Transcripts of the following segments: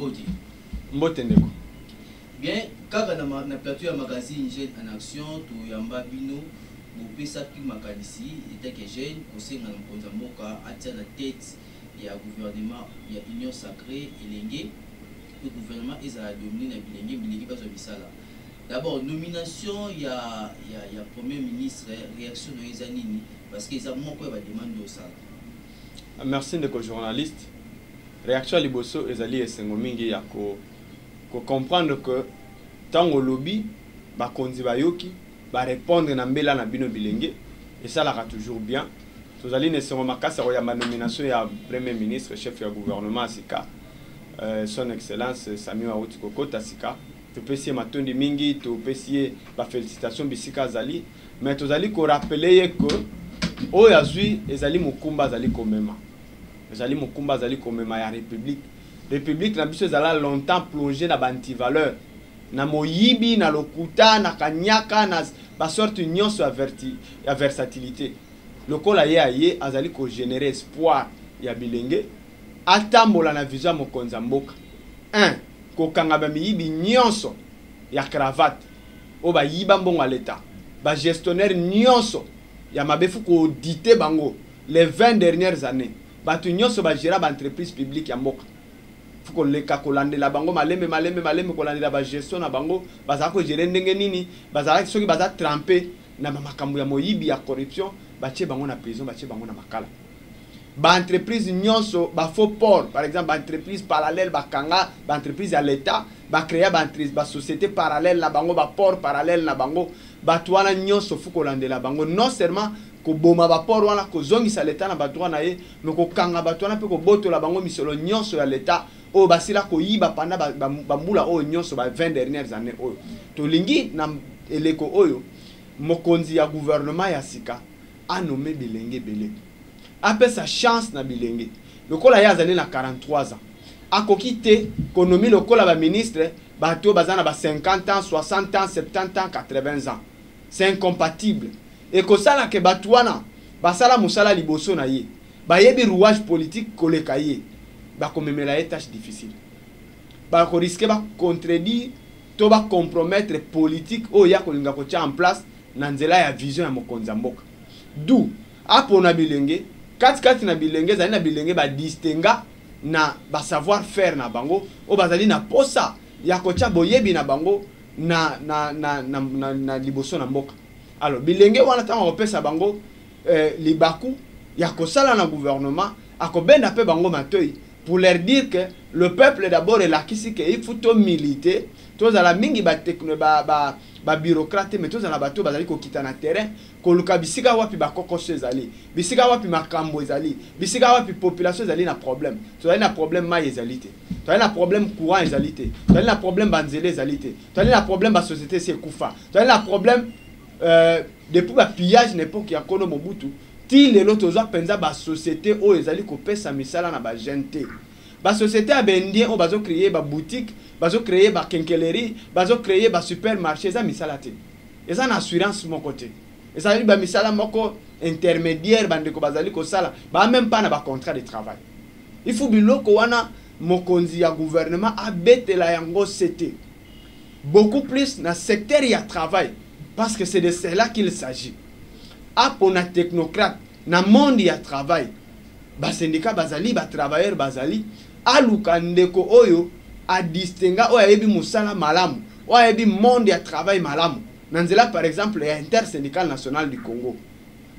Mboti. Mbote ndeko. Bien, quand on a plateau à magazine Jeune en Action, tout yamba bino, vous pesa qui makalisi, et que jeune, au sein de Mboka, attire la tête, il y a gouvernement, il y a union sacrée, et le gouvernement est à dominer la bilingue, pas sur là. D'abord, nomination, il y a Premier ministre, réaction de Ezanini, parce qu'ils ont moins quoi demander au salaire. Merci ndeko journaliste. Réaction à Liboso Ezali et Sengomingi ya ko comprendre que tango lobby ba konzi ba yoki ba répondre na mbela na bino bilenge et ça la toujours bien. Tozali ne sengo makasa ya nomination ya Premier ministre chef du gouvernement Sika son excellence Sami Awuti Kokota Sika. Tu peux essayer matondi mingi, tu peux essayer ba félicitations bisika zali, mais tozali ko rappeler que o yazui ezali mukumba zali komema. Ezali mukumba zali komema ya république. République na biso ezala longtemps plongé na banti-valeur. Na moyibi, na lokuta, na kanyaka, na ba sorte nyonso ya versatilité. Lokola ye aye azali ko générer espoir ya bilenge atambola na vision mokonza mboka. 1. Ko kanga ba miyibi nyonso ya cravate o ba yiba mbongo l'État. Ba gestionnaire nyonso ya mabefu ko auditer bango les 20 dernières années. Ba tu nyonso ba gérer ba entreprise publique ya mboka. Fuko leka kolandela bango maleme kolandela ba gestion na bango bazala ko gérer ndenge nini bazala soki baza tremper na makambo ya moyibi ya corruption batie bango na prison batie bango na makala ba entreprise nyonso ba faux port par exemple ba entreprise parallèle ba kanga ba entreprise à l'état ba créer ba entreprise ba société parallèle na bango ba port parallèle na bango ba tuana nyonso fuko landela bango non seulement ko boma ba port wana ko zongisa l'état na ba droit na ye mais ko kanga ba tuana pe ko botola bango misolo nyonso ya l'état o basila ko yiba panda ba mbula o nyonso ba 20 dernières années oyo to lingi na eleko oyo mokonzi ya gouvernement ya sika a nommé bilenge belé après sa chance na bilenge lokola ya zali na 43 ans akoki te konomi lokola ba ministre ba to bazana ba 50 ans 60 ans 70 ans 80 ans c'est incompatible et ko sala ke batwana basala musala liboso na ye ba yebi rouage politique koleka ye ba komemela ye tâche difficile ba ko risquer ba contredire to ba compromettre politique o ya kolinga ko tia en place na nzela ya vision ya mokonza mboka d'où apona bilenge kati na bilenge zali na bilenge ba distinga na ba savoir faire na bango o bazali na posa ya ko tia boyebi na bango na liboso na mboka alors bilenge wana tango opesa bango libaku ya ko sala na gouvernement akobenda pe bango matoi pour leur dire que le peuple d'abord est là qui que il faut to militer tous à la mingi ba bureaucrate mais tous à la bateau bazali ko kita na terrain ko luka bisika wapi ba kokoso ezali bisika wapi makambo ezali bisika wapi population ezali na problème to ezali na problème mai ezali te to ezali na problème courant ezali te to ezali na problème banzele ezali te to ezali na problème ba société c'est kufa to ezali na problème depuis ba pillage n'époque ya kono Mobutu ti lelo toza penza ba société o ezali ko pesa misala na ba gente ba société a bendien o bazo créer ba boutique bazo créer ba quincaillerie bazo créer ba supermarché za misala te eza na assurance mon côté eza li ba misala moko intermédiaire bande ko bazali ko sala ba même pas na ba contrat de travail il faut biloko wana mokonzi ya gouvernement a betela yango c'était beaucoup plus na secteur ya travail parce que c'est de cela qu'il s'agit apona technocrate na monde ya travail ba syndicat bazali ba travailleur bazali aluka ndeko oyo a distinga oyo yebi musala malamu oyo yebi monde ya travail malamu nanzela par exemple ya intersyndical national du Congo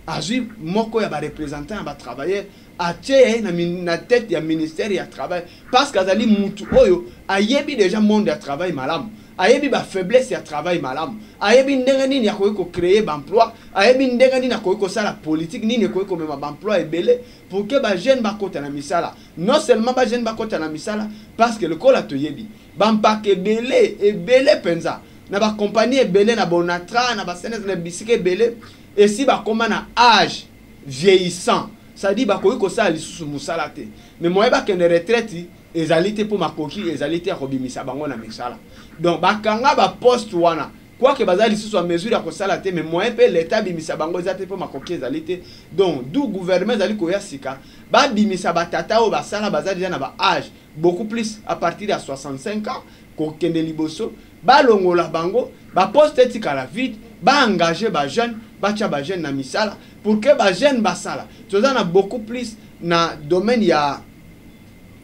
azui moko ya ba représentant ya ba travailleur atie na tête ya ministère ya travail parce que azali mutu oyo ayebi déjà monde ya travail malamu ayebi ba faiblesse ya travail malamu ayebi ndenge nini ya ko créer ba emploi ayebi ndenge nini ya ko sala politique nini ko mema ba emploi ebele pour que ba jeune ba kota na misala non seulement ba jeune ba kota na misala parce que le kola to yebi ba mpake ebele penza na ba compagnie ebele na bonatra na ba senes na bisike ebele et si ba koma na âge vieillissant ça dit ba ko sala lisusu musala te mais moi ba kende retraite ezali te pour makoki ezali te ya kobimisa bango na misala donc bakanga ba poste wana quoi que bazali sous soit mesure à kosala te mais moyen pe l'état bimisa bango zate po makoki ezali te donc d'où gouvernement ezali koya sika ba bimisa batata o basala bazali déjà na ba âge beaucoup plus à partir de 65 ans ko kende liboso ba longola bango ba poste tika la vide ba engager ba jeune ba tia ba jeune na misala pour que ba jeune basala toza na beaucoup plus na domaine ya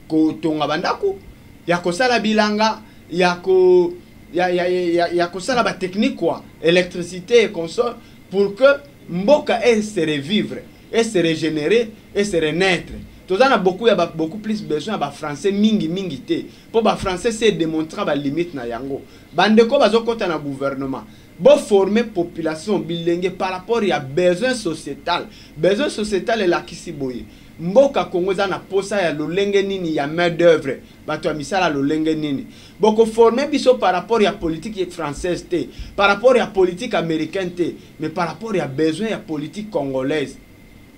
ko tonga bandako ya kosala bilanga ya ko ya kosala ba technique quoi électricité et console pour que mboka elle se revivre et se régénérer et se renaître toza na beaucoup plus besoin ba français mingi te pour ba français c'est démontrer ba limite na yango bandeko bazokota na gouvernement bo former population bilenge par rapport ya besoin sociétal et la kisiboye mboka Congo za na posa ya lolenge nini ya main d'œuvre bato ya misala lolenge nini boko former biso par rapport ya politique française te par rapport ya politique américaine te mais par rapport ya besoin ya politique congolaise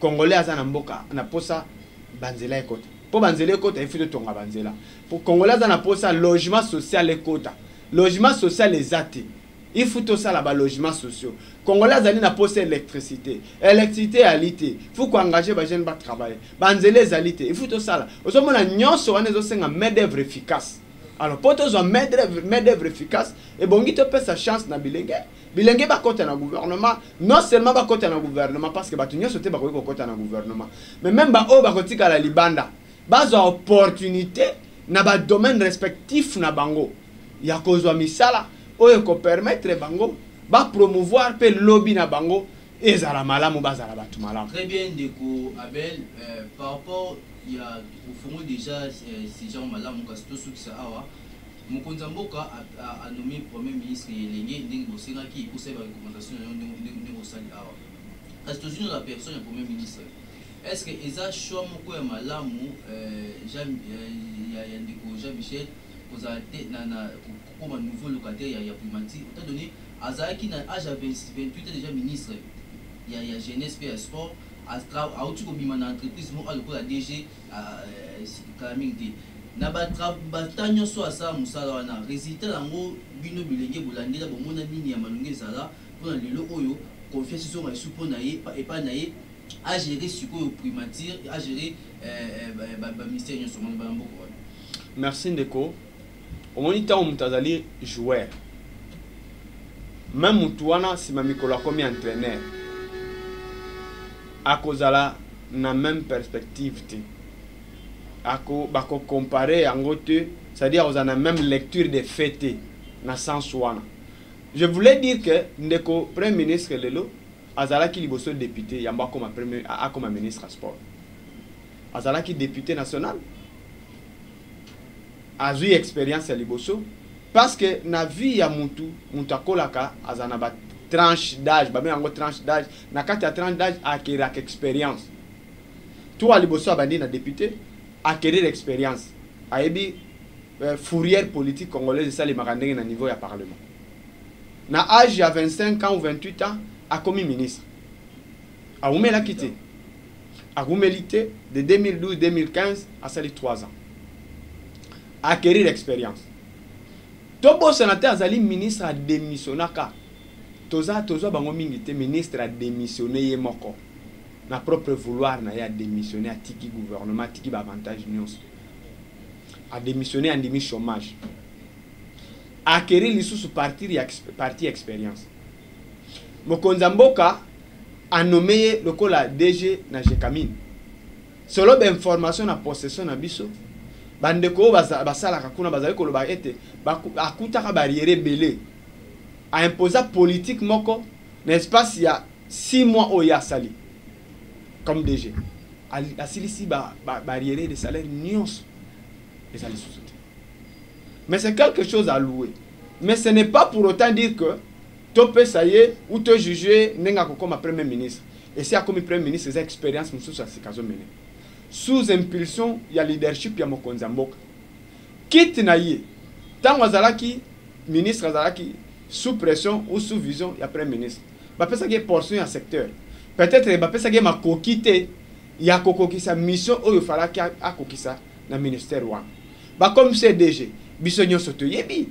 na mboka na posa banzela ekota po banzela ekota ifite tonga banzela pour congolais za na posa logement social ekota logement social ezate il faut tout ça là-bas logements sociaux congolais azali na poste électricité alite faut qu'on engage ba jeune ba travailler banzele alite il faut tout ça là ozomona nyonso wana ezosenga main d'œuvre efficace alors pour tous un main d'œuvre efficace et bongi to pesa chance na bilenge ba kota na gouvernement non seulement ba kota na gouvernement parce que ba nyonso te ba ko kota na gouvernement mais même ba o ba kotika la libanda bazo opportunité na ba domaine respectif na bango ya kozwa misala oyo ko permettre bango ba promouvoir pe lobby na bango ezala malamu bazala batu malamu. Très bien Ndeko Abel, par rapport il y a au fond déjà ces gens malamu parce que tout ça awa Mokonzi Mboka a nommé premier ministre Elenge ndenge bosenga ki pour ces recommandations ndenge bosali awa parce que toujours la personne du premier ministre est-ce que eza choix moko ya malamu Jean Michel vous avez comme un nouveau locataire il y a Primanti on t'a donné Azaki na âge à 28 ans déjà ministre il y a jeunesse et sport à outil comme une entreprise moi le la DG calamité na batanyo so asa musala wana résultat nango bino bilenge bolandela bomona nini ya malunge zala pour lelo oyo confiance sur ma suppona et pas naé à gérer ce que primature à gérer ministère nyonso mona ba mboko. Merci Ndeko. Au moment où mutazali joueur même mutuana si ma mikolo comme entraîneur à kozala na même perspective te ako bako comparer yango te c'est-à-dire aux ana même lecture des faits na sens wana je voulais dire que Ndeko premier ministre lelo azalaki liboso député yamba comme premier comme ministre à sport azalaki député national a eu expérience à liboso parce que na vie ya mutu akolaka azana ba tranche d'âge ba mengo tranche d'âge na kati ya tranche d'âge acquérir expérience toi liboso abandi na député acquérir expérience ayebi fourrière politique congolaise ça les makandenge na niveau ya parlement na âge ya 25 ans ou 28 ans a commis ministre a umela quitté a umélité de 2012 2015 à sali 3 ans acquérir l'expérience. Tobo sénateur azali ministre a démissionné ka. Toza bango mingi ministre a démissionné yemoko. Na propre vouloir na ya démissionné a tiki gouvernement tiki ba avantage nyonso. A démissionné en demi chômage. Acquérir lisusu parti expérience. Mokonzi Mboka a nommé le kola DG na Jekamine. Selon l'information na possession na biso bandeko basala kakuna bazali koloba ete akutaka barrière belé a imposer politique moko n'espace il y a 6 mois au ya sali comme DG a silisi barrière de salaire nyonso les ali société mais c'est quelque chose à louer mais ce n'est pas pour autant dire que topé ça y est ou te juger nenga comme premier ministre et si a comme premier ministre ses expériences mususu asikazo mené sous impulsion il y a leadership ya Mokonzi Mboka quitte na ye tant azalaki ministre azalaki sous pression ou sous vision ya premier ministre ba pesa ke portion ya secteur peut-être ba pesa ke makokite ya kokokisa mission oyo falaki akokisa na ministère wa ba comme CDG biso nyonso to yebi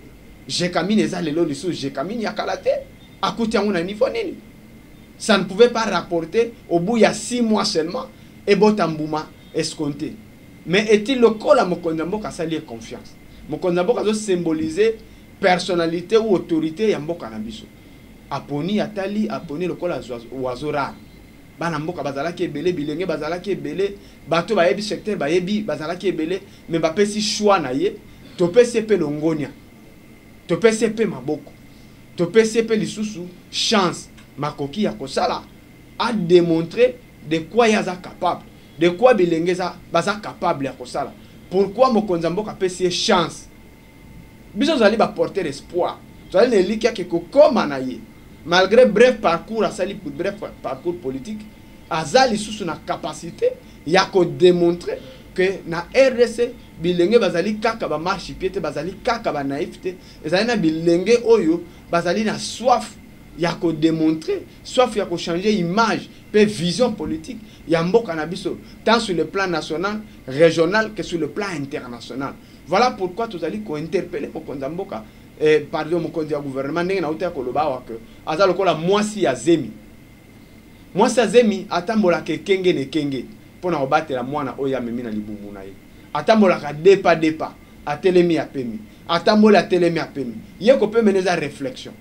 Jekamine eza lelo lisu Jekamine ya kalate akuti yango na niveau nini. Ça ne pouvait pas rapporter au bout il y a 6 mois seulement et botambouma escompté. Mais est-il le col à Mokondamboka ça lié confiance. Mokondamboka doit symboliser personnalité ou autorité ya mboka na biso. Aponi atali aponi le col à oazora. Bana mboka bazalaki ebele bilenge bazalaki ebele bato bayebi secteur bayebi bazalaki ebele mais bapesi choix na ye topesi pe longonia. Topesi pe maboko. Topesi pe lisusu chance makoki ya kosala a démontrer de quoi yaza capable. De quoi bilenge baza capable ya kosala. Pourquoi Mokonzamboka pesi chance? Biso zali ba porter espoir. Zali ne likia ke kokoma na ye. Malgré bref parcours parcours politique, azali sous na capacité ya ko démontrer que na RDC bilenge bazali kaka ba marche pied bazali kaka ba naïveté, ezali na bilenge oyo bazali na soif ya ko démontrer, soif ya ko changer image pe vision politique ya mboka na biso tant sur le plan national, régional que sur le plan international. Voilà pourquoi tous allons interpeller Mokonzamboka pardon mokonzi ya gouvernement ndenge na uta koloba wa que aza lokola mwasi ya zemi. Mwasi ya zemi atambola ke kenge ne kenge pona obatela mwana oya memi na libumu na ye. Atambola ka depa atelemi apemi. Atambola atelemi apemi. Ye ko pe meneza réflexion.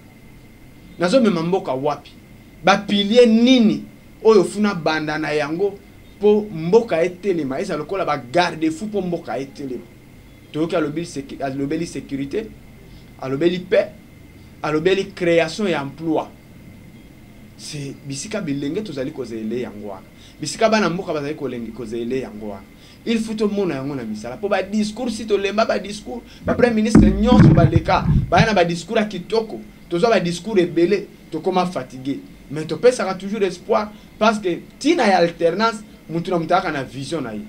Nazo mema mboka wapi? Ba pilier nini oyo funa banda na yango po mboka etelema eza lokola ba garde fou po mboka etelema. Toyoki alobeli sécurité, alobeli paix, alobeli création et emploi. C'est bisika bilenge tozali kozele yango wana. Bisika bana mboka bazali kozele yango wana. Il faut tout mona yango na misala. Po ba discours si to lemba ba discours, ba premier ministre nyonso ba leka, ba na ba discours kitoko, tozo ba discours ebele, to koma fatigué. Mais to pesa toujours espoir parce que tina ya alternance, mutu na mutaka na vision na ye.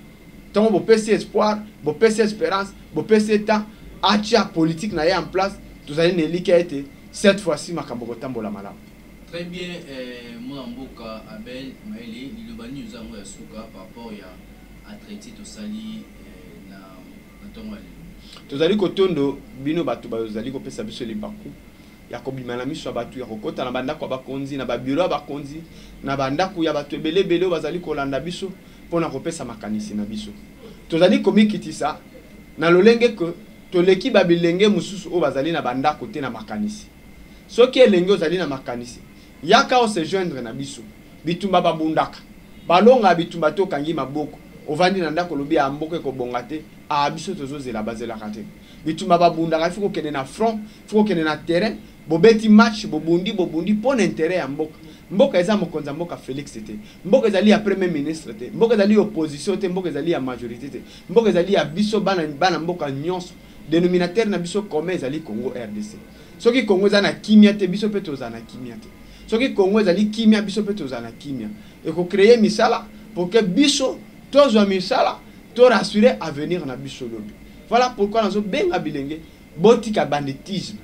Tant bo pesa espoir, bo pesa espérance, bo pesa temps, acha politique na ye en place, tous allez nelika été cette fois-ci makambo tambola malamu. Très bien, moi mboka Abel Maele, ilobani uzango ya suka par rapport à traiter to sali na tongo ali. Tozali kotondo bino batu bazali ko pesa biso libaku. Ya kobimana miso batu ya kokota na banda kwa bakonzi na ba bureau bakonzi na banda ku ya batu ebele bazali kolanda biso pona kopesa makanisi na biso. Tozali komikitisa na lolenge que toleki babilenge mususu o bazali na banda kote na makanisi. Soki elenge ozali na makanisi yaka o se joindre na biso bitumba babundaka balonga bitumba to kangi maboko ovandi na ndako lobi ya mboko ko bongate a biso tozozela bazela kate bitumba babundaka fiko kene na front fiko kene na terrain bobeti match bobundi pon intérêt ya mboka. Mboka eza mokonza mboka Félix te. Mboka ezali ya premier ministre te. Mboka ezali opposition te, mboka ezali ya majorité te. Mboka ezali ya biso bana mboka nyonso. Dénominateur na biso commun ezali Congo RDC. Soki Congo eza na kimia te biso pe toza na kimia te. Soki Congo ezali kimia biso pe toza na kimia. Et ko créer misala pour que biso tozwa misala to rassurer avenir na biso lobi. Voilà pourquoi nazo benga bilenge botika banditisme.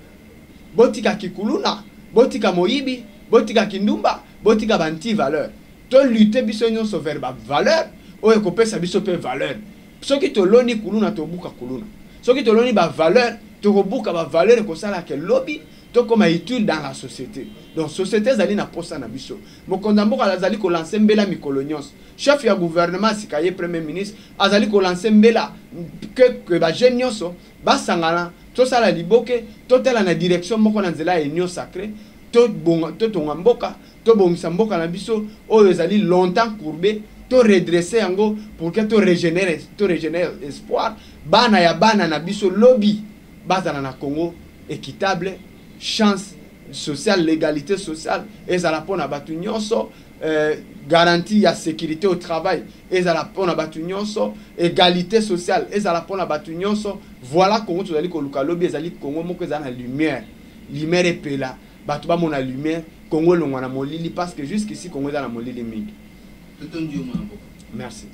Botika kikuluna, botika moyibi, botika kindumba, botika banti valeur. To lutter biso nyonso vers ba valeur, oyo kopesa biso pe valeur. Soki to loni kuluna to buka kuluna. Soki to loni ba valeur, to kobuka ba valeur ko sala ke lobby, to koma utile dans la société. Donc société zali na posa na biso. Mokonza mboka azali ko lancer mbela mikolo nyonso. Chef ya gouvernement sikaye premier ministre azali ko lancer mbela que ba jeune nyonso ba sangana to sala liboke to tela na direction moko na nzela ya union sacrée to tonga mboka to bongisa mboka na biso oyo ezali longtemps courbé to redresser yango pour que to régénérer espoir bana na biso lobby bazana na Congo équitable chance sociale légalité sociale ezala pona batu nyonso garantie ya sécurité au travail ezala pona batu nyonso égalité sociale ezala pona batu nyonso. Voilà Congo tozali koluka lobby ezali Congo moko ezala na lumière epela batu ba mona lumière Congo longwa na molili parce que jusqu'ici Congo ezala na molili mingi. Merci.